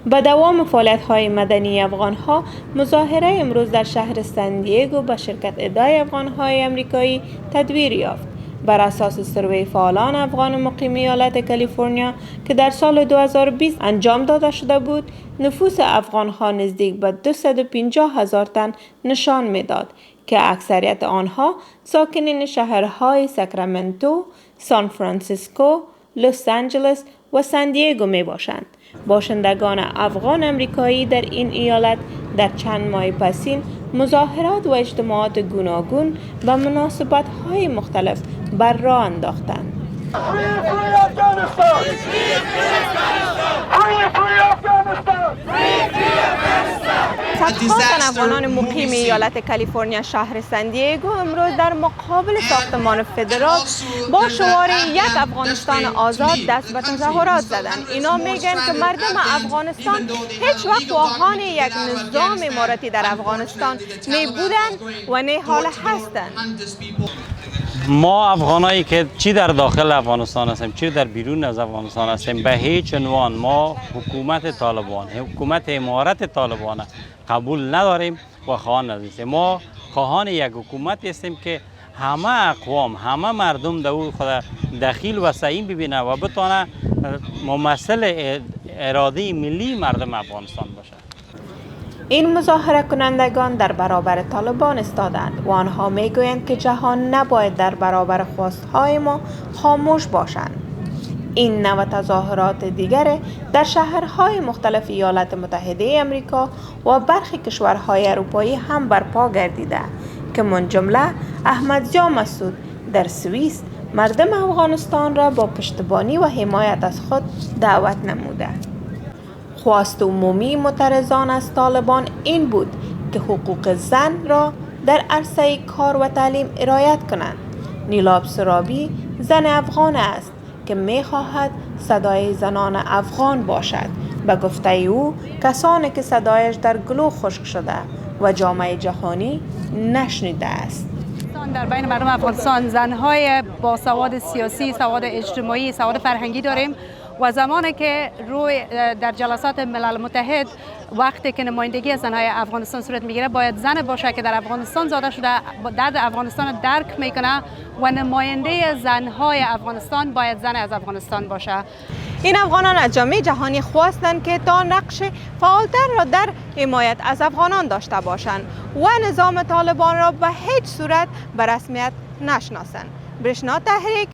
به دوام فعالیت‌های مدنی افغان‌ها، مظاهره امروز در شهر سن دیگو به شرکت ادعای افغان‌های امریکایی تدویر یافت. بر اساس سروی فعالان افغان مقیم ایالت کالیفرنیا که در سال 2020 انجام داده شده بود، نفوس افغان‌ها نزدیک به 250,000 تن نشان می‌داد که اکثریت آنها ساکنین شهرهای ساکرامنتو، سان فرانسیسکو، لس آنجلس و سن دیگو می باشند. باشندگان افغان امریکایی در این ایالت در چند ماه پسین مظاهرات و اجتماعات گوناگون و مناسبت‌های مختلف بر راه انداختند. صدها تن افغانان مقیم ایالت کالیفرنیا شهر سن دیگو امروز در مقابل ساختمان فدرال با شعار یک افغانستان آزاد دست به تظاهرات زدند. اینا میگن که مردم افغانستان هیچ وقت خواهان یک نظام امارتی در افغانستان نی بودند و نی حال هستند. ما افغانایی که چی در داخل افغانستان هستیم چی در بیرون از افغانستان هستیم به هیچ عنوان ما حکومت طالبان، حکومت امارت طالبان قبول نداریم و خواهان نداریم. ما خواهان یک حکومت هستیم که همه اقوام، همه مردم در او خود دخیل و سعیم ببینه و بتونه ممثل اراده ملی مردم افغانستان باشه. این مظاهره کنندگان در برابر طالبان ایستادند و آنها میگویند که جهان نباید در برابر خواستهای ما خاموش باشند. این نوع تظاهرات دیگر در شهرهای مختلف ایالات متحده امریکا و برخی کشورهای اروپایی هم برپا گردیده که من جمله احمدزیا مسعود در سوئیس مردم افغانستان را با پشتیبانی و حمایت از خود دعوت نموده. خواست عمومی معترضان از طالبان این بود که حقوق زن را در عرصه کار و تعلیم رعایت کنند. نیلاب سرابی زن افغان است که می‌خواهد صدای زنان افغان باشد. به گفته او کسانی که صدایش در گلو خشک شده و جامعه جهانی نشنیده است. در بین مردم افغانستان زنهای با سواد سیاسی، سواد اجتماعی، سواد فرهنگی داریم و زمانی که روی در جلسات ملل متحد وقتی که نمایندگی از زنهای افغانستان صورت میگیره باید زن باشه که در افغانستان زاده شده، درد افغانستان درک میکنه و نماینده زنهای افغانستان باید زن از افغانستان باشه. این افغانان از جامعه جهانی خواستند که تا نقش فعالتر را در حمایت از افغانان داشته باشند و نظام طالبان را به هیچ صورت به رسمیت نشناسند. برشنا تحریک